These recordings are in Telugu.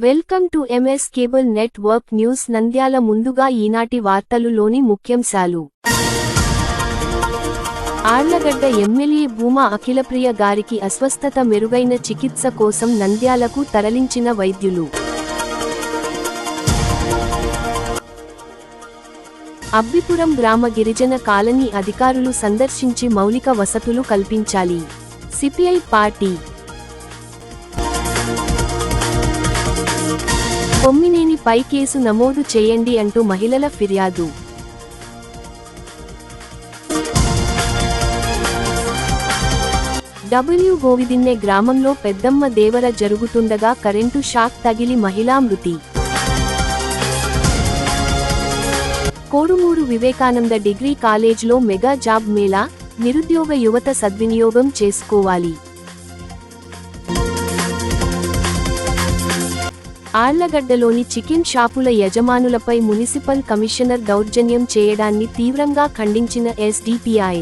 Welcome to MS cable network news Nandyal. ముందుగా ఈనాటి వార్తలులోని ముఖ్యాంశాలు. ఆళ్లగడ్డ ఎమ్మెల్యే భూమా అఖిలప్రియ గారికి అస్వస్థత, మెరుగైన చికిత్స కోసం నంద్యాలకు తరలించిన వైద్యులు. అబ్బిపురం గ్రామ గిరిజన కాలనీ అధికారులు సందర్శించి మౌలిక వసతులు కల్పించాలి. CPI party. కొమ్మినేనిపై కేసు నమోదు చేయండి అంటూ మహిళల ఫిర్యాదు. గోవిదిన్నె గ్రామంలో పెద్దమ్మ దేవర జరుగుతుండగా కరెంటు షాక్ తగిలి మహిళా మృతి. కోడుమూరు వివేకానంద డిగ్రీ కాలేజ్లో మెగా జాబ్ మేళా, నిరుద్యోగ యువత సద్వినియోగం చేసుకోవాలి. ఆళ్లగడ్డలోని చికెన్ షాపుల యజమానులపై మునిసిపల్ కమిషనర్ దౌర్జన్యం చేయడాన్ని తీవ్రంగా ఖండించిన ఎస్డిపిఐ.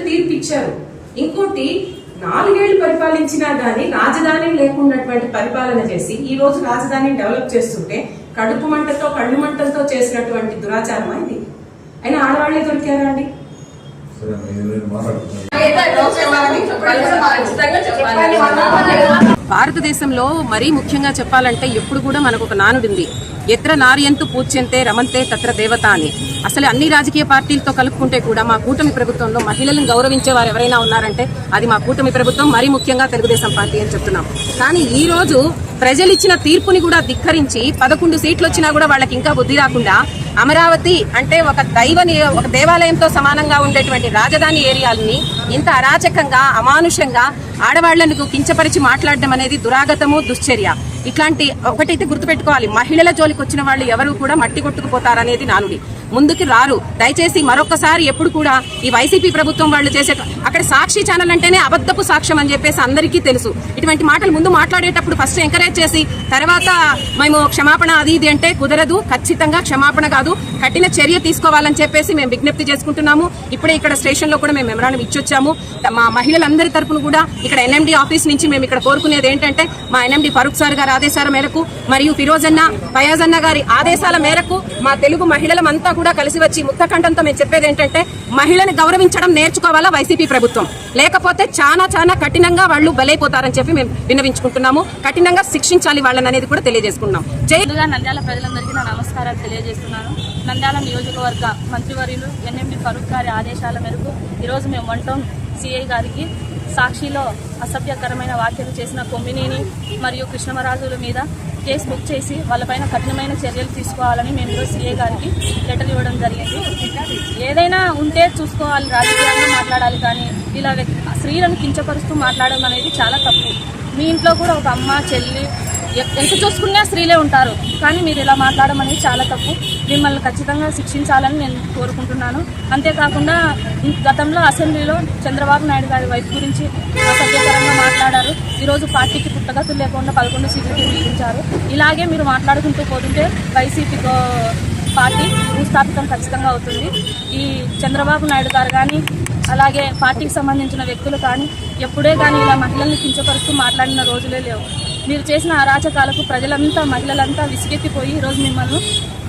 తీర్పిచ్చారు. ఇంకోటి 4 ఏళ్లు పరిపాలించినా గానీ రాజధాని లేకున్నటువంటి పరిపాలన చేసి ఈ రోజు రాజధానిని డెవలప్ చేస్తుంటే కడుపు మంటతో కళ్ళు మంటలతో చేసినటువంటి దురాచారం ఇది. అయినా ఆడవాళ్లే దొరికారా అండి? భారతదేశంలో మరీ ముఖ్యంగా చెప్పాలంటే ఎప్పుడు కూడా మనకు ఒక నానుడింది, ఎత్ర నార్యంతు పూజ్యంతే రమంతే తత్ర దేవత అని. అసలు అన్ని రాజకీయ పార్టీలతో కలుపుకుంటే కూడా మా కూటమి ప్రభుత్వంలో మహిళలను గౌరవించే వారు ఎవరైనా ఉన్నారంటే అది మా కూటమి ప్రభుత్వం, మరీ ముఖ్యంగా తెలుగుదేశం పార్టీ అని చెప్తున్నాం. కానీ ఈ రోజు ప్రజలు ఇచ్చిన తీర్పుని కూడా ధిక్కరించి 11 సీట్లు వచ్చినా కూడా వాళ్ళకి ఇంకా బుద్ధి రాకుండా అమరావతి అంటే ఒక దేవాలయంతో సమానంగా ఉండేటువంటి రాజధాని ఏరియాలని ఇంత అరాచకంగా, అమానుషంగా ఆడవాళ్లను కించపరిచి మాట్లాడడం అనేది దురాగతము, దుశ్చర్య. ఇట్లాంటి ఒకటైతే గుర్తుపెట్టుకోవాలి, మహిళల జోలికి వచ్చిన వాళ్ళు ఎవరు కూడా మట్టి కొట్టుకుపోతారనేది నానుడి, ముందుకి రారు. దయచేసి మరొకసారి ఎప్పుడు కూడా ఈ వైసీపీ ప్రభుత్వం వాళ్ళు చేసే అక్కడ సాక్షి ఛానల్ అంటేనే అబద్ధపు సాక్ష్యం అని చెప్పేసి అందరికీ తెలుసు. ఇటువంటి మాటలు ముందు మాట్లాడేటప్పుడు ఫస్ట్ ఎంకరేజ్ చేసి తర్వాత మేము క్షమాపణ అది ఇది అంటే కుదరదు. ఖచ్చితంగా క్షమాపణ కాదు, కఠిన చర్య తీసుకోవాలని చెప్పేసి మేము విజ్ఞప్తి చేసుకుంటున్నాము. ఇప్పుడే ఇక్కడ స్టేషన్ లో కూడా మేము మెమరాండం ఇచ్చొచ్చాము. మా మహిళలందరి తరపున కూడా ఇక్కడ ఎన్ఎండి ఆఫీస్ నుంచి మేము ఇక్కడ కోరుకునేది ఏంటంటే మా ఎన్ఎండి ఫరూక్ సార్ గారు గారి ఆదేశాల మేరకు మరియు ఫిరోజన్న ఫయాజన్న గారి ఆదేశాల మేరకు మా తెలుగు మహిళలమంతా కూడా కలిసి వచ్చి ముక్తకంఠంతో మేము చెప్పేది ఏంటంటే మహిళని గౌరవించడం నేర్చుకోవాలా వైసీపీ ప్రభుత్వం, లేకపోతే చాలా చాలా కఠినంగా వాళ్ళు బలైపోతారని చెప్పి మేము విన్నవించుకుంటున్నాము. కఠినంగా శిక్షించాలి వాళ్ళని అనేది కూడా తెలియజేసుకున్నాం. ముందుగా నంద్యాల ప్రజలందరికీ నా నమస్కారాలు తెలియజేస్తున్నాను. నంద్యాల నియోజకవర్గ మంత్రివర్యులు ఎన్ఎండి ఫరూక్ గారి ఆదేశాల మేరకు ఈరోజు మేము 1 టౌన్ సిఐ గారికి సాక్షిలో అసభ్యకరమైన వ్యాఖ్యలు చేసిన కొమ్మినేని మరియు కృష్ణమరాజుల మీద కేసు బుక్ చేసి వాళ్ళపైన కఠినమైన చర్యలు తీసుకోవాలని మేము ఈరోజు సిఐ గారికి లెటర్ ఇవ్వడం జరిగింది. ఏదైనా ఉంటే చూసుకోవాలి, రాజకీయంగా మాట్లాడాలి, కానీ ఇలా స్త్రీలను కించపరుస్తూ మాట్లాడడం అనేది చాలా తప్పు. మీ ఇంట్లో కూడా ఒక అమ్మ చెల్లి ఎంత చూసుకున్నా స్త్రీలే ఉంటారు, కానీ మీరు ఇలా మాట్లాడడం అనేది చాలా తప్పు. మిమ్మల్ని ఖచ్చితంగా శిక్షించాలని నేను కోరుకుంటున్నాను. అంతేకాకుండా గతంలో అసెంబ్లీలో చంద్రబాబు నాయుడు గారి వైపు గురించి అసభ్యకరంగా మాట్లాడారు. ఈరోజు పార్టీకి పుట్టగతులు లేకుండా 11 సీట్లకి గెలిపించారు. ఇలాగే మీరు మాట్లాడుకుంటూ పోతుంటే వైసీపీ పార్టీ భూస్థాపితం ఖచ్చితంగా అవుతుంది. ఈ చంద్రబాబు నాయుడు గారు కానీ అలాగే పార్టీకి సంబంధించిన వ్యక్తులు కానీ ఎప్పుడే కానీ ఇలా మహిళల్ని కించపరుస్తూ మాట్లాడిన రోజులే లేవు. మీరు చేసిన అరాచకాలకు ప్రజలంతా మహిళలంతా విసిగెత్తిపోయి ఈరోజు మిమ్మల్ని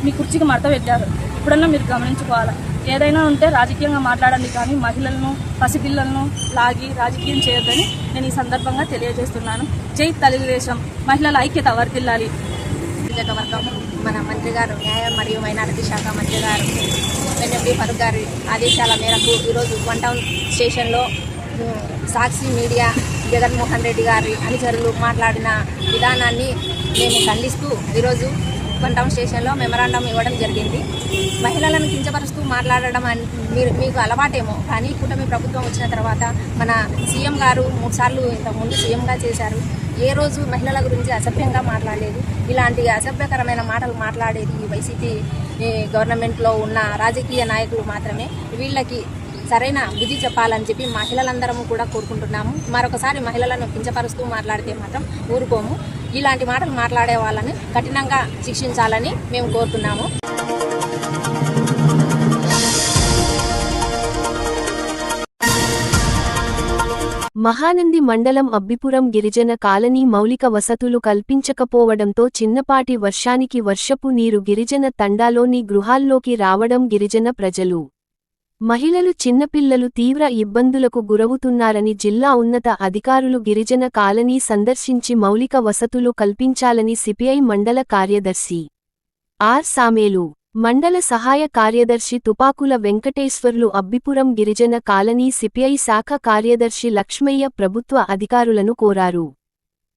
మీ కుర్చీకి మడత పెట్టారు. ఇప్పుడన్నా మీరు గమనించుకోవాలి. ఏదైనా ఉంటే రాజకీయంగా మాట్లాడండి, కానీ మహిళలను పసిపిల్లలను లాగి రాజకీయం చేయొద్దని నేను ఈ సందర్భంగా తెలియజేస్తున్నాను. జై తెలుగుదేశం, మహిళల ఐక్యత వర్ధిల్లాలి. నియోజకవర్గం మన మంత్రి గారు న్యాయ మరియు మైనారిటీ శాఖ మంత్రి గారు ఎన్ఎండి ఫరూక్ గారి ఆదేశాల మేరకు ఈరోజు 1 టౌన్ స్టేషన్లో సాక్షి మీడియా జగన్మోహన్ రెడ్డి గారి అనుచరులు మాట్లాడిన విధానాన్ని మేము ఖండిస్తూ ఈరోజు 1 టౌన్ స్టేషన్లో మెమరాండం ఇవ్వడం జరిగింది. మహిళలను కించపరుస్తూ మాట్లాడడం మీకు అలవాటేమో, కానీ కూటమి ప్రభుత్వం వచ్చిన తర్వాత మన సీఎం గారు 3 సార్లు ఇంతకుముందు సీఎంగా చేశారు. ఏ రోజు మహిళల గురించి అసభ్యంగా మాట్లాడలేదు. ఇలాంటి అసభ్యకరమైన మాటలు మాట్లాడేది ఈ వైసీపీ గవర్నమెంట్లో ఉన్న రాజకీయ నాయకులు మాత్రమే. వీళ్ళకి సరైన బుద్ధి చెప్పాలని చెప్పి మహిళలందరము కూడా కోరుకుంటున్నాము. మరొకసారి మహిళలను కించపరుస్తూ మాట్లాడితే మాత్రం ఊరుకోము. ఇలాంటి మాటలు మాట్లాడే వాళ్ళని కఠినంగా శిక్షించాలని మేము కోరుతున్నాము. మహానంది మండలం అబ్బిపురం గిరిజన కాలనీ మౌలిక వసతులు కల్పించకపోవడంతో చిన్నపాటి వర్షానికి వర్షపు నీరు గిరిజన తండాలోని గృహాల్లోకి రావడం గిరిజన ప్రజలు మహిళలు చిన్నపిల్లలు తీవ్ర ఇబ్బందులకు గురవుతున్నారని జిల్లా ఉన్నత అధికారులు గిరిజన కాలనీ సందర్శించి మౌలిక వసతులు కల్పించాలని సిపిఐ మండల కార్యదర్శి ఆర్ సామేలు, మండల సహాయ కార్యదర్శి తుపాకుల వెంకటేశ్వర్లు అబ్బిపురం గిరిజన కాలనీ సిపిఐ శాఖ కార్యదర్శి లక్ష్మయ్య ప్రభుత్వ అధికారులను కోరారు.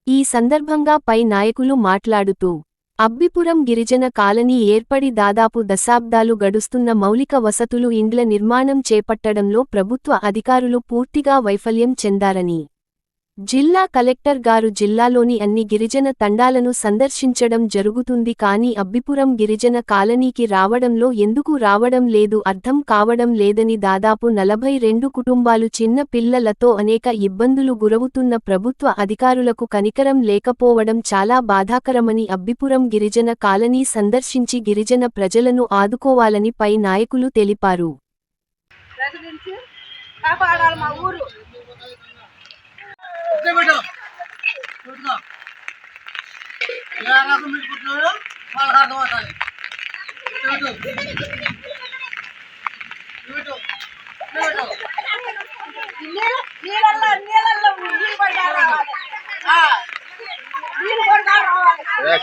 ఈ సందర్భంగా పై నాయకులు మాట్లాడుతూ అబ్బిపురం గిరిజన కాలనీ ఏర్పడి దాదాపు దశాబ్దాలు గడుస్తున్న మౌలిక వసతులు ఇండ్ల నిర్మాణం చేపట్టడంలో ప్రభుత్వ అధికారులు పూర్తిగా వైఫల్యం చెందారని, జిల్లా కలెక్టర్ గారు జిల్లాలోని అన్ని గిరిజన తండాలను సందర్శించడం జరుగుతుంది, కానీ అబ్బిపురం గిరిజన కాలనీకి రావడంలో ఎందుకు రావడం లేదు అర్థం కావడం లేదని, దాదాపు 42 కుటుంబాలు చిన్న పిల్లలతో అనేక ఇబ్బందులు గురవుతున్న ప్రభుత్వ అధికారులకు కనికరం లేకపోవడం చాలా బాధాకరమని అబ్బిపురం గిరిజన కాలనీ సందర్శించి గిరిజన ప్రజలను ఆదుకోవాలని పై నాయకులు తెలిపారు.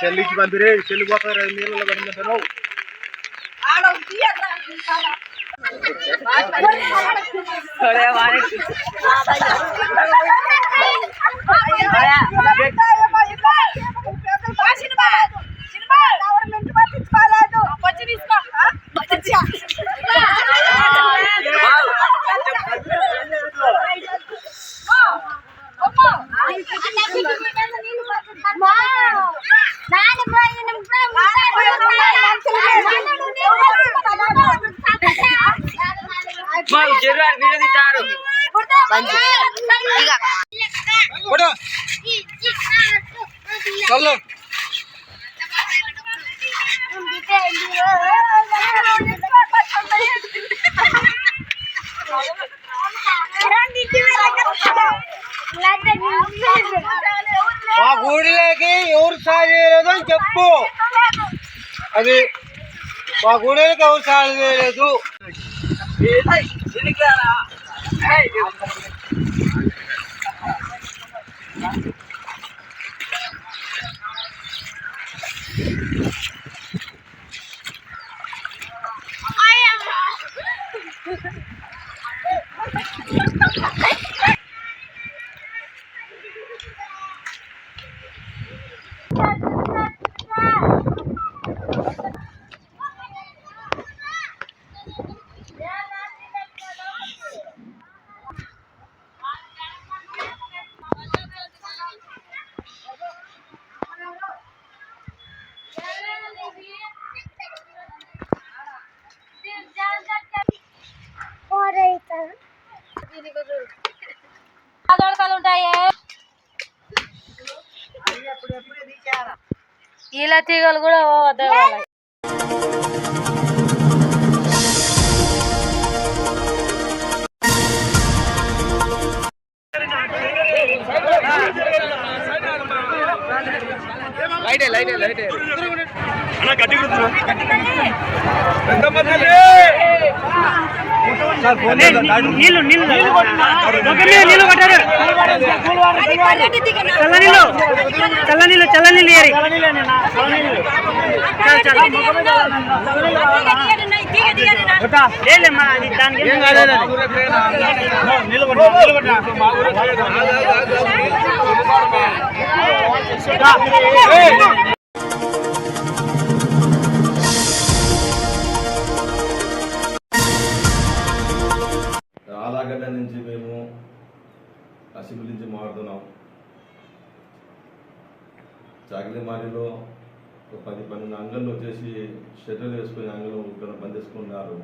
చెల్లించి పంపిరే చెల్లిపోతారు నీళ్ళలో పడిన చలో మా ఊరిలోకి ఎవరు సాయం చేయలేదు అని చెప్పు. అది మా గుడికి ఎవరు సాయం చేయలేదు. ఇలా తీగలు కూడా చల్లనీళ్ళు ఆలాగడ్డ నుంచి మేము అసెంబ్లీ నుంచి మారుతున్నాం. చాకిలిమారిలో ఒక 10-12 అంగళ్ళు వచ్చేసి షెడ్యూల్ వేసుకుని అంగళ్ళు బంద్ చేసుకున్నారు.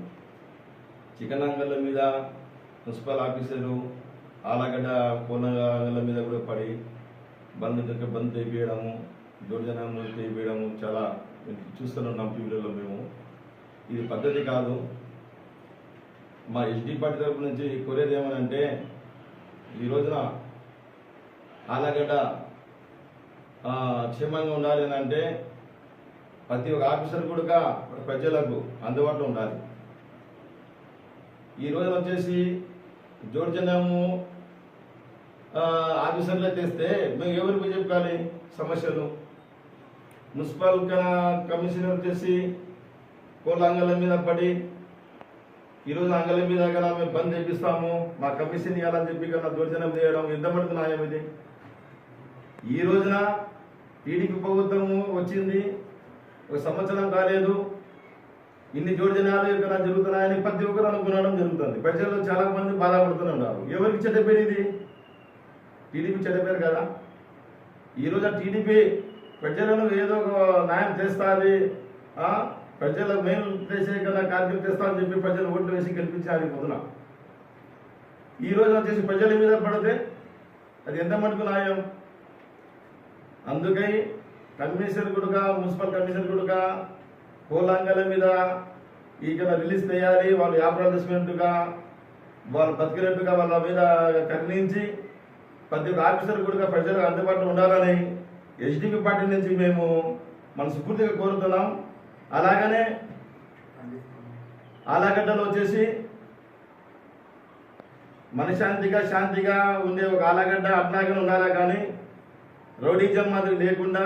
చికెన్ అంగళ్ళ మీద మున్సిపల్ ఆఫీసరు ఆలాగడ్డ కోన అంగళ్ళ మీద కూడా పడి బంద్ తెప్పియడము, దౌర్జన్యం తెప్పియడము చాలా చూస్తున్నాం టీవీలలో. మేము ఇది పద్ధతి కాదు. మా ఎస్డీ పార్టీ తరఫు నుంచి కోరేది ఏమనంటే, ఈ రోజున ఆలగడ్డ క్షేమంగా ఉండాలి అని అంటే ప్రతి ఒక్క ఆఫీసర్ కూడా ప్రజలకు అందుబాటులో ఉండాలి. ఈ రోజున వచ్చేసి దౌర్జన్యము ఆఫీసర్లే తెస్తే మేము ఎవరికి చెప్పుకోవాలి సమస్యలు? మున్సిపల్ కమిషనర్ వచ్చేసి కోళ్ళ అంగళ్ళ మీద పడి ఈరోజు అంగళ్ళ మీద కన్నా మేము బంద్ చేపిస్తాము, మా కమిషన్ ఇవ్వాలని చెప్పి కన్నా దౌర్జన్యం చేయడం ఎంతమంది న్యాయం ఇది? ఈ రోజున టీడీపీ ప్రభుత్వము వచ్చింది, 1 సంవత్సరం కాలేదు, ఇన్ని దౌర్జన్యాలు ఇక్కడ జరుగుతున్నాయని ప్రతి ఒక్కరు అనుకునడం జరుగుతుంది. ప్రజలు చాలా మంది బాధపడుతున్నారు. ఎవరికి చెడ్డ పేరు ఇది? టీడీపీ చెడ్డ పేరు కదా. ఈరోజు టీడీపీ ప్రజలను ఏదో ఒక న్యాయం చేస్తుంది, ప్రజలకు మేలు చేసే కదా కార్యక్రమం చేస్తా అని చెప్పి ప్రజలు ఓట్లు వేసి గెలిపించారు. పొద్దున ఈ రోజు వచ్చేసి ప్రజల మీద పడితే అది ఎంత మటుకు న్యాయం? అందుకై కమిషనర్ కూడా, మున్సిపల్ కమిషనర్ కూడా కోలాంగల మీద ఇక్కడ రిలీజ్ చేయాలి. వాళ్ళు యాప్రాడస్మెంట్గా వాళ్ళు బతికినట్టుగా వాళ్ళ మీద కరుణించి ప్రతి ఒక్క ఆఫీసర్ కూడా ప్రజలకు అందుబాటులో ఉండాలని ఎస్డీపీ పార్టీ నుంచి మేము మనస్ఫూర్తిగా కోరుతున్నాం. అలాగనే ఆలగడ్డలో వచ్చేసి మనశాంతిగా శాంతిగా ఉండే ఒక ఆలగడ్డ అట్లాగే ఉండాలా, కానీ రౌడీజం మాదిరి లేకుండా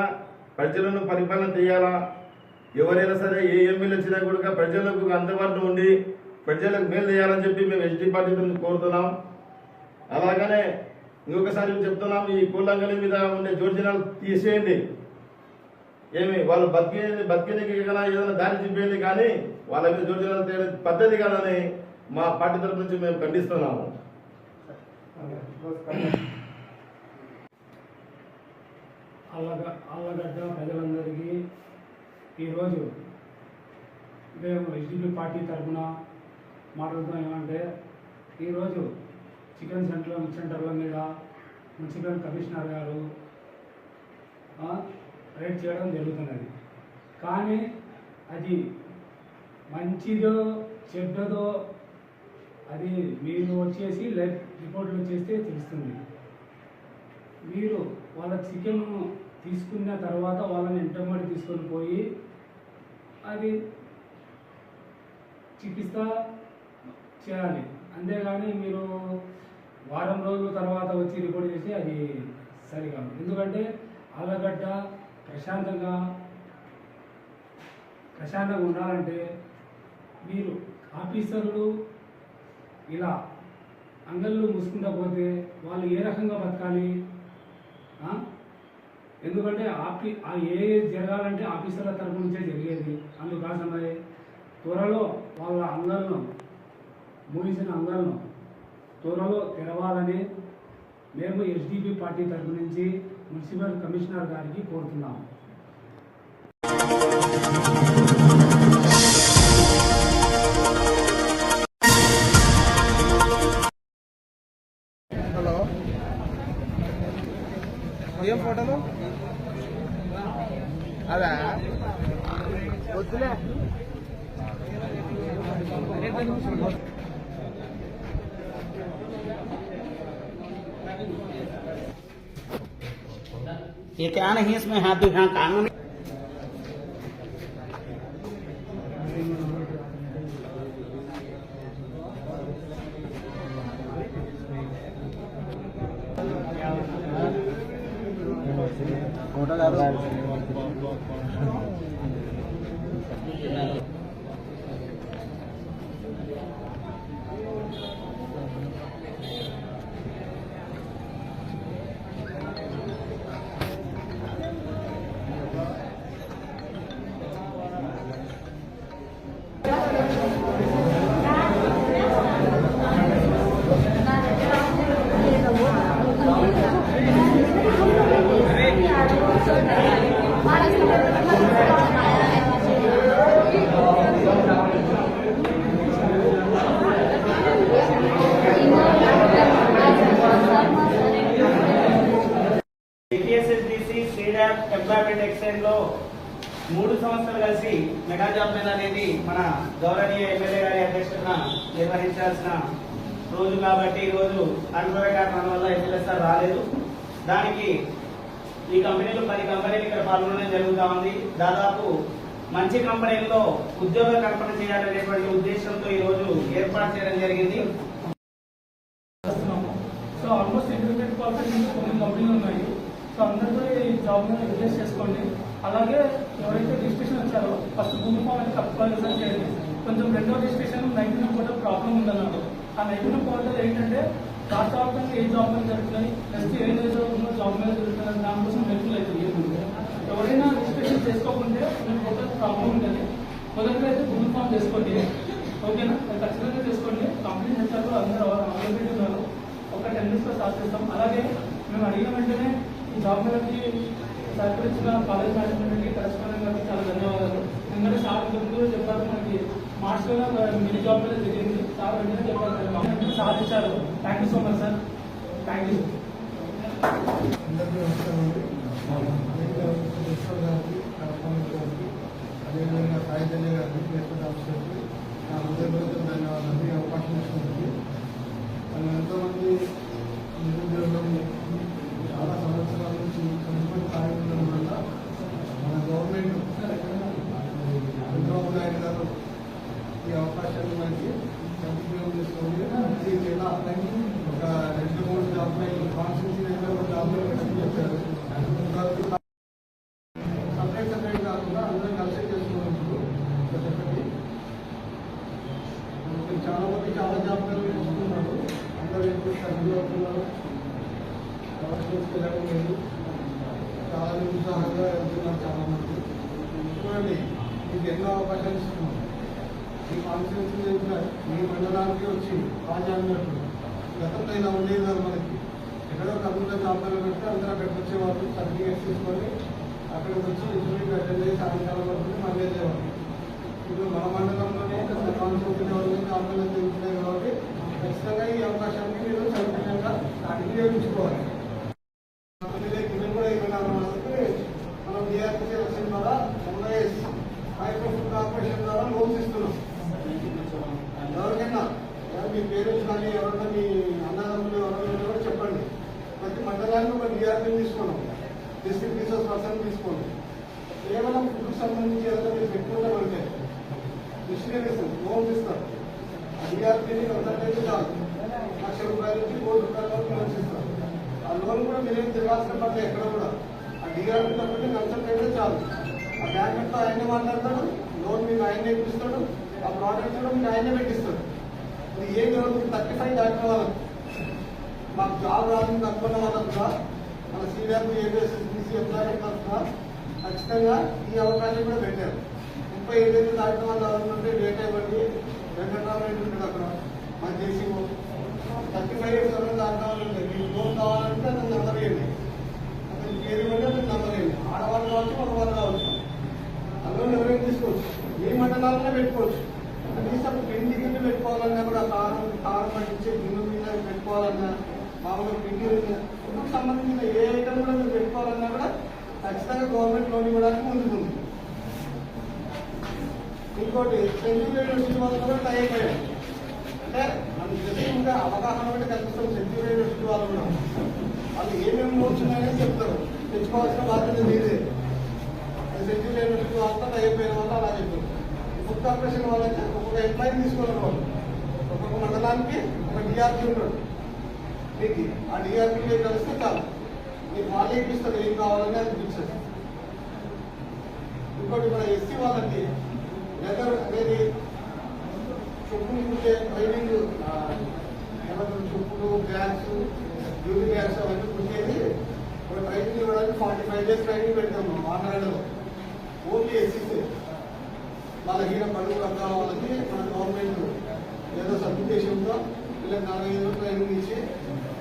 ప్రజలను పరిపాలన చేయాలా. ఎవరైనా సరే ఏ ఎమ్మెల్యే వచ్చినా కూడా ప్రజలకు అందుబాటులో ఉండి ప్రజలకు మేలు చేయాలని చెప్పి మేము ఎస్డీ పార్టీ నుంచి కోరుతున్నాం. అలాగనే ఇంకొకసారి చెప్తున్నాం, ఈ కోళ్ళంగలి మీద ఉండే దౌర్జన్యాలు తీసేయండి. ఏమి వాళ్ళు బతికేనికి కదా ఏదైనా దారి చూపేయండి, కానీ వాళ్ళ మీద దౌర్జన్యాలు చేయడం పద్ధతి కాదని మా పార్టీ తరఫు నుంచి మేము ఖండిస్తున్నాము. ఆళ్ళగడ్డ ప్రజలందరికీ ఈరోజు మేము ఎస్డీపీ పార్టీ తరఫున మాట్లాడుతున్నాం. ఏమంటే ఈరోజు చికెన్ సెంటర్ల మీద మున్సిపల్ కమిషనర్ గారు రేట్ చేయడం జరుగుతున్నది. కానీ అది మంచిదో చెడ్డదో అది మీరు వచ్చేసి రిపోర్ట్లు చేస్తే తెలుస్తుంది. మీరు వాళ్ళ చికెన్ తీసుకున్న తర్వాత వాళ్ళని ఎంటమ్మడి తీసుకొని పోయి అది చికిత్స చేయాలి. అంతేగాని మీరు వారం రోజుల తర్వాత వచ్చి రిపోర్ట్ చేసి అది సరికాదు. ఎందుకంటే ఆలగడ్డ ప్రశాంతంగా ఉండాలంటే మీరు ఆఫీసర్లు ఇలా అంగళ్ళు మూసుకుంటా పోతే వాళ్ళు ఏ రకంగా బతకాలి? ఎందుకంటే ఏ జరగాలంటే ఆఫీసర్ల తరపు నుంచే జరిగేది. అందుకోసమే త్వరలో వాళ్ళ అంగళ్ళను మూసిన అంగళ్ళను త్వరలో తెరవాలని మేము ఎస్డిపి పార్టీ తరపు నుంచి మున్సిపల్ కమిషనర్ గారికి కోరుతున్నాము. హలో, ఏం ఫోటోలు అదా వద్దులే. ये क्या नहीं इसमें हाथ दिखा कानून ఎంప్లాయ్మెంట్ ఎక్స్చేంజ్ లో 3 సంవత్సరాలు కలిసి మెగా జాబ్ మేళా అనేది మన గౌరవనీయ ఎమ్మెల్యే గారి అధ్యక్షతన నిర్వహించాల్సిన రోజు కాబట్టి ఈ రోజు అనివార్య కారణాల వల్ల ఎమ్మెల్యే సార్ రాలేదు. దానికి ఈ కంపెనీలు 10 కంపెనీలు ఇక్కడ పాల్గొనడం జరుగుతూ ఉంది. దాదాపు మంచి కంపెనీల్లో ఉద్యోగ కల్పన చేయాలనేటువంటి ఉద్దేశంతో ఈ రోజు ఏర్పాటు చేయడం జరిగింది. సో ఆల్మోస్ట్ ఇండిపెండెంట్ కార్పొరేషన్ కొన్ని కంపెనీలు ఉన్నాయి. సో అందరితో ఈ జాబ్ మీద రిలీజ్ చేసుకోండి. అలాగే ఎవరైతే రిజిస్ట్రేషన్ వచ్చారో ఫస్ట్ భూమి ఫామ్ అయితే తప్పకుండా రిజైన్ చేయండి. కొంచెం రెండో రిజిస్ట్రేషన్ నైపుణ్యం కూడా ప్రాబ్లం ఉందన్నారు. ఆ నైపుణ్యం పోర్టల్ ఏంటంటే రాష్ట్ర వ్యాప్తంగా ఏ జాబ్ మీద జరుగుతున్నాయి, నెక్స్ట్ ఏ నియోజకవర్గంలో జాబ్ మీద జరుగుతున్నాయి, దానికోసం హెల్ప్ఫుల్ అవుతుంది. ఎవరైనా రిజిస్ట్రేషన్ చేసుకోకుంటే మీకు ఒక ప్రాబ్లం ఉంటుంది. మొదటిగా అయితే భూమి ఫామ్ చేసుకోండి. ఓకేనా? ఖచ్చితంగా చేసుకోండి. కంపెనీ హెచ్ఆర్లో అందరూ అవైలబిలిటీ ఉన్నారు. ఒక 10 minutes స్టార్ట్ చేస్తాం. అలాగే మేము అడిగిన వెంటనే ఈ జాబ్ మేళకి సహకరించిన కాలేజ్ మేనేజ్మెంట్కి కరెస్పాండెంట్ గారికి చాలా ధన్యవాదాలు. ఎందుకంటే సార్ ఇంతకుముందు చెప్పారు, మనకి మార్చ్లో మినీ జాబ్ మేళ జరిగింది. సార్ వెంటనే చెప్పారు, సాధించారు. Thank you so much sir. Thank you. అదేవిధంగా సాహిత్య గారికి ప్లేస్మెంట్ ఆఫీసర్కి నా హృదయపూర్వక ధన్యవాదాలు. ఈ అవకాశం ఇచ్చినందుకు ఎంతోమంది నిరుద్యోగం చాలా సంవత్సరాల నుంచి సంపూర్ణ స్థాయి ఉండడం వల్ల మన గవర్నమెంట్ చంద్రబాబు నాయుడు గారు ఈ అవకాశాన్ని మనకి సద్వినియోగం చేసుకోండి. ఈ నెల ఒక 2-3 జాబ్లు కాన్స్టిట్యూన్సీ ఒక జాబ్లో చెప్పారు. సపరేట్ కాకుండా అందరూ కలిసి చేసుకోవచ్చు. చాలా మంది చాలా జాబ్లు వస్తున్నారు. అందరూ ఎక్కువ సభ్యులు అవుతున్నారు. వెళ్ళడం లేదు. చాలా ఉత్సాహంగా వెళ్తున్నారు చాలా మంది. చూడండి, మీకు ఎన్నో అవకాశాలు ఇస్తున్నాం. ఈ కాన్స్టిట్యూన్సీ మీ మండలానికి వచ్చి బాగా అన్నట్టు గతంలో ఇలా ఉండేది కాదు. మనకి ఎక్కడో కంప్యూటర్ జాబ్లో పెడితే అందరూ అక్కడికి వచ్చేవాళ్ళు, సర్టిఫికేట్స్ తీసుకొని అక్కడికి వచ్చి ఇంటర్వ్యూకి అటెండ్ చేసి సాయంకాలం వరకు మళ్ళీ వెళ్ళేవాళ్ళు. ఇప్పుడు మన మండలంలోనే కాన్స్టిట్యూన్సీ జాబ్లు జరుగుతున్నాయి కాబట్టి ఖచ్చితంగా ఈ అవకాశాన్ని మీరు సౌకర్యంగా వినియోగించుకోవాలి. మనం డిఆర్టీసీ ఎలక్షన్ ద్వారా ఎంఐఎస్ మైక్రోఫుడ్ కార్పొరేషన్ ద్వారా లోన్స్ ఇస్తున్నాం. ఎవరికైనా మీ పేరెంట్స్ కానీ ఎవరైనా మీ అన్నదమ్ములు ఎవరైనా కూడా చెప్పండి. ప్రతి మండలానికి ఒక డిఆర్టీ తీసుకున్నాం. కేవలం ఫుడ్కి సంబంధించి ఏదైనా మీరు పెట్టుకుంటామంటే మిషనరీస్ లోన్స్ ఇస్తారు. డిఆర్పీని కన్సల్ట్ అయితే చాలు, ₹1,00,000 నుంచి ₹1,00,00,000 వరకు లోన్స్ ఇస్తారు. ఆ లోన్ కూడా మీరేం తిరగాల్సిన పడలేదు ఎక్కడ కూడా. ఆ డిఆర్పీ తప్పటి కన్సల్ట్ అయితే చాలు. ఆ బ్యాంకుతో ఆయనే మాట్లాడతాడు, లోన్ మీకు ఆయనే ఇప్పిస్తాడు, ఆ ప్రోడక్ట్ కూడా మీకు ఆయనే పెట్టిస్తాడు. ఇది ఏం జరుగుతుంది 35 దాటిన వాళ్ళకి, మాకు జాబ్ రాదని అనుకున్న వాళ్ళంతా మన సీనియర్ ఏబిఎస్ఎస్బీసీ ఎంప్లాయ్మెంట్ తరఫున ఖచ్చితంగా ఈ అవకాశం కూడా పెట్టారు. 37 దాటిన వాళ్ళు ఎవరుంటే డేటా ఇవ్వండి, వెంకటరావు రెడ్డి ఉంటుంది అక్కడ మన జేసీఓ. 35 years దాటిన వాళ్ళు ఉంటాయి. మీకు లోన్ కావాలంటే అతను నెంబర్ వేయండి, అతను పేరు ఇవ్వండి, అతను నెంబర్ వేయండి. ఆడవాళ్ళు కావచ్చు, మగవాళ్ళు కావచ్చు, అందులో ఎవరైనా తీసుకోవచ్చు. మీ మండలాలనే పెట్టుకోవచ్చు. కనీసం పిండి గిన్నె పెట్టుకోవాలన్నా కూడా కారం పట్టించే గిన్నె మీద పెట్టుకోవాలన్నా, మామూలుగా పిండి ఫుడ్కి సంబంధించిన ఏ ఐటమ్ కూడా మీరు పెట్టుకోవాలన్నా కూడా ఖచ్చితంగా గవర్నమెంట్ లోన్ ఇవ్వడానికి ముందుకుంది. ఇంకోటి సెంట్రల్ యూనివర్సిటీ వాళ్ళు కూడా టై అయిపోయారు. అంటే మనకి ఇంకా అవగాహన బట్టి కనిపిస్తుంది. సెంట్రల్ యూనివర్సిటీ వాళ్ళు కూడా వాళ్ళు ఏమేమి లోన్స్ ఉన్నాయని చెప్తారు, తెచ్చుకోవాల్సిన బాధ్యత మీదే. సెంట్రల్ యూనివర్సిటీ వాళ్ళతో టై అయిపోయిన వాళ్ళు అలా చెప్పారు. ఫుడ్ కార్పొరేషన్ వాళ్ళకి ఒక్కొక్క ఎంప్లాయీ తీసుకున్నారు. వాళ్ళు ఒక్కొక్క మండలానికి ఒక డిఆర్పీ ఉంటాడు. మీకు ఆ డిఆర్పీ కలిస్తే చాలు, మీకు వాళ్ళే ఇప్పిస్తారు, ఏం కావాలని అది ఇప్పించారు. ఇంకోటి మన ఎస్సీ వాళ్ళకి లెదర్ అనేది చెప్పులు కుట్టే ట్రైనింగ్ ఏమంటారు, చెప్పులు, బ్యాగ్స్, డ్యూటీ బ్యాగ్స్ అవన్నీ కుట్టేది ఒక ట్రైనింగ్ ఇవ్వడానికి 45 days ట్రైనింగ్ పెడతాం మనం ఆంధ్రాలో. ఓన్లీ ఎస్సీసే వాళ్ళ హీన పనులు కావాలని మన గవర్నమెంట్ ఏదో సబ్మిటేషన్తో వీళ్ళకి 45 రోజులు ట్రైనింగ్ ఇచ్చి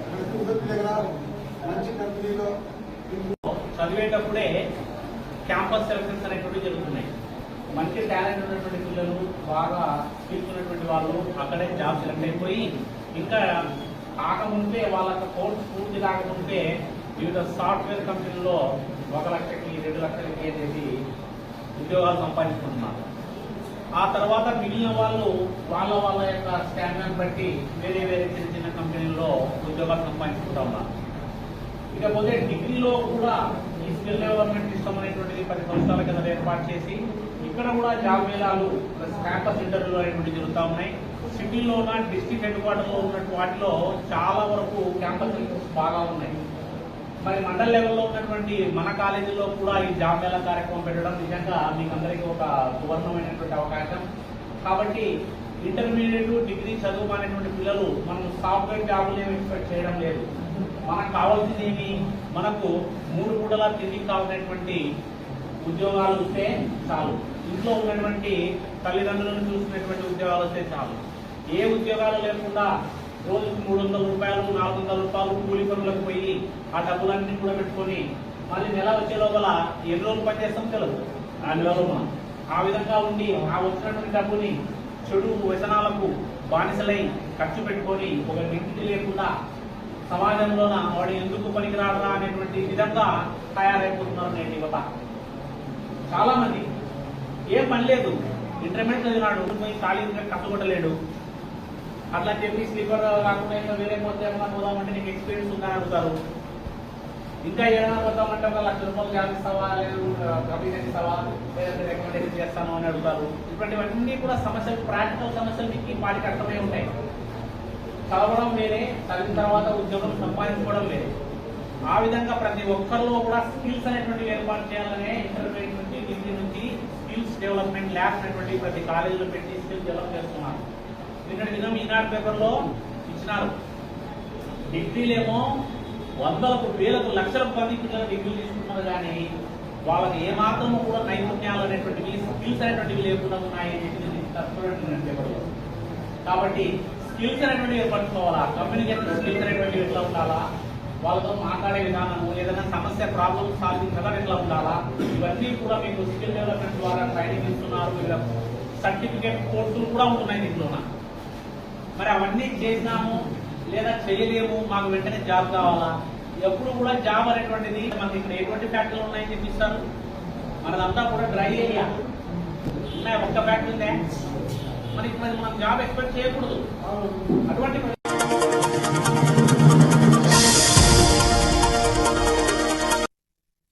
అక్కడ తిరుపతి దగ్గర మంచి కంపెనీలో చదివేటప్పుడే క్యాంపస్ సెలక్షన్స్ అనేటువంటి జరుగుతున్నాయి. మంచి టాలెంట్ ఉన్నటువంటి పిల్లలు, బాగా స్కిల్స్ ఉన్నటువంటి వాళ్ళు అక్కడే జాబ్ సెలెక్ట్ అయిపోయి ఇంకా కాకముందే వాళ్ళ కోర్స్ పూర్తి కాకముందే వివిధ సాఫ్ట్వేర్ కంపెనీల్లో 1 లక్షకి 2 లక్షలకి అనేది ఉద్యోగాలు సంపాదించుకుంటున్నారు. ఆ తర్వాత మిగిలిన వాళ్ళు వాళ్ళ యొక్క స్టాండర్డ్ బట్టి వేరే చిన్న చిన్న కంపెనీల్లో ఉద్యోగాలు సంపాదించుకుంటా ఉన్నారు. ఇకపోతే డిగ్రీలో కూడా ఈ స్కిల్ డెవలప్మెంట్ సిస్టమ్ అనేటువంటిది 10 సంవత్సరాల కింద ఏర్పాటు చేసి ఇక్కడ కూడా జాబ్ మేళాలు క్యాంపస్ ఇంటర్వ్యూలు అనేటువంటి జరుగుతూ ఉన్నాయి. సిటీలో ఉన్న డిస్ట్రిక్ట్ హెడ్ క్వార్టర్లో ఉన్నటువంటి వాటిలో చాలా వరకు క్యాంపస్ ఇంటర్వ్యూస్ బాగా ఉన్నాయి. మరి మండల్ లెవెల్లో ఉన్నటువంటి మన కాలేజీలో కూడా ఈ జాబ్ మేళా కార్యక్రమం పెట్టడం నిజంగా మీకు అందరికీ ఒక సువర్ణమైనటువంటి అవకాశం. కాబట్టి ఇంటర్మీడియట్, డిగ్రీ చదువుకునేటువంటి పిల్లలు మనం సాఫ్ట్వేర్ జాబులు ఏమి ఎక్స్పెక్ట్ చేయడం లేదు. మనకు కావాల్సింది ఏమి, మనకు 3 పూటలా తిరిగి కావాల్సినటువంటి ఉద్యోగాలు వస్తే చాలు. ఇంట్లో ఉన్నటువంటి తల్లిదండ్రులను చూసినటువంటి ఉద్యోగాలు వస్తే చాలు. ఏ ఉద్యోగాలు లేకుండా రోజుకు ₹300, ₹400 కూలి పనులకు పోయి ఆ డబ్బులన్నీ కూడా పెట్టుకొని మళ్ళీ నెల వచ్చే లోపల ఎన్ని రోజులు పనిచేస్తాం తెలియదు. ఆ నెలలో మనం ఆ విధంగా ఉండి ఆ వచ్చినటువంటి డబ్బుని చెడు వ్యసనాలకు బానిసలై ఖర్చు పెట్టుకొని ఒక డిగ్నిటీ లేకుండా సమాజంలోన వాడు ఎందుకు పనికిరాడరా అనేటువంటి విధంగా తయారైపోతున్నారు నేటి యువత. చాలా మంది ఏం పని లేదు, ఇంటర్మీడియట్ చదివినాడు, పోయి ఖాళీగా కష్టపడలేడు. అట్లా చెప్పి స్లీపర్ కాకుండా ఇంకా వేరే పోతే ఏమన్నా పోదామంటే నీకు ఎక్స్పీరియన్స్ ఉందని అడుగుతారు. ఇంకా ఏమైనా పోతామంటే ఒక ₹1,00,000 జాబ్ ఇస్తావా, లేదు అభివృద్ధి ఇస్తావా, లేదంటే రికమెండేషన్ చేస్తాను అని అడుగుతారు. ఇటువంటివన్నీ కూడా సమస్యలు, ప్రాక్టికల్ సమస్యలు మీకు వాటికి అర్థమై ఉంటాయి. చదవడం వేరే, చదివిన తర్వాత ఉద్యోగం సంపాదించుకోవడం వేరే. ఆ విధంగా ప్రతి ఒక్కరిలో కూడా స్కిల్స్ అనేటువంటివి ఏర్పాటు చేయాలనే ఇంటర్మీడియట్ నుంచి, డిగ్రీ నుంచి స్కిల్స్ డెవలప్మెంట్ ల్యాబ్స్ అనేటువంటి ప్రతి కాలేజీలో పెట్టి స్కిల్స్ డెవలప్ చేస్తున్నారు. నిన్నటి దినం ఈనాడు పేపర్లో ఇచ్చినారు. డిగ్రీలేమో 100లకు, 1000లకు, లక్షలకు మంది పిల్లలు డిగ్రీలు తీసుకుంటున్నారు, కానీ వాళ్ళకి ఏమాత్రము కూడా నైపుణ్యాలు అనేటువంటివి, స్కిల్స్ అనేటువంటివి లేకుండా ఉన్నాయి పేపర్లో. కాబట్టి స్కిల్స్ అనేటువంటివి ఏర్పరచుకోవాలా, కమ్యూనికేషన్ స్కిల్స్ అనేటువంటివి ఎట్లా ఉండాలా, వాళ్ళతో మాట్లాడే విధానము, ఏదైనా సమస్య ప్రాబ్లమ్ సాల్వింగ్ మెథడ్ ఎట్లా ఉండాలా, ఇవన్నీ కూడా మీకు స్కిల్ డెవలప్మెంట్ ద్వారా ట్రైనింగ్ ఇస్తున్నారు. సర్టిఫికేట్ కోర్సులు కూడా ఉంటున్నాయి దీంట్లోన. మరి అవన్నీ చేసినాము లేదా చేయలేము, మాకు వెంటనే జాబ్ కావాలా. ఎప్పుడు కూడా జాబ్ అనేటువంటిది మనకి ఇక్కడ ఎటువంటి ఫ్యాక్టరీలు ఉన్నాయని చెప్పిస్తారు. మనదంతా కూడా డ్రై ఏరియా ఉన్నాయి, ఒక్క ఫ్యాక్టరీ ఉందే. మరి మనం జాబ్ ఎక్స్పెక్ట్ చేయకూడదు. అటువంటి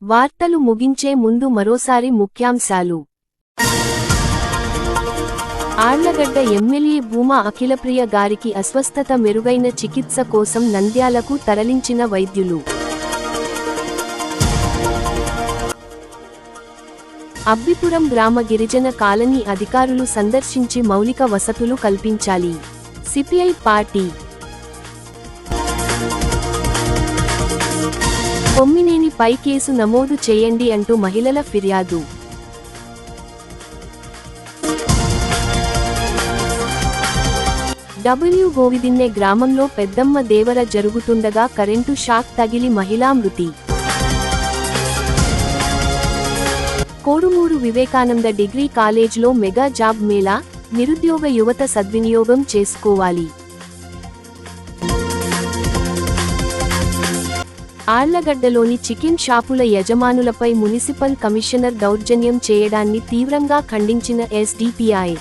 వార్తలు ముగించే ముందు మరోసారి ముఖ్యాంశాలు. ఆళ్లగడ్డ ఎమ్మెల్యే భూమా అఖిలప్రియ గారికి అస్వస్థత మెరుగైన చికిత్స కోసం నంద్యాలకు తరలించిన వైద్యులు. అబ్బిపురం గ్రామ గిరిజన కాలనీ అధికారులు సందర్శించి మౌలిక వసతులు కల్పించాలి. CPI party. కొమ్మినేనిపై కేసు నమోదు చేయండి అంటూ మహిళల ఫిర్యాదు. గోవిదిన్నె గ్రామంలో పెద్దమ్మ దేవర జరుగుతుండగా కరెంటు షాక్ తగిలి మహిళా మృతి. కోడుమూరు వివేకానంద డిగ్రీ కాలేజ్లో మెగా జాబ్ మేళా, నిరుద్యోగ యువత సద్వినియోగం చేసుకోవాలి. ఆళ్లగడ్డలోని చికెన్ షాపుల యజమానులపై మునిసిపల్ కమిషనర్ దౌర్జన్యం చేయడాన్ని తీవ్రంగా ఖండించిన ఎస్డిపిఐ.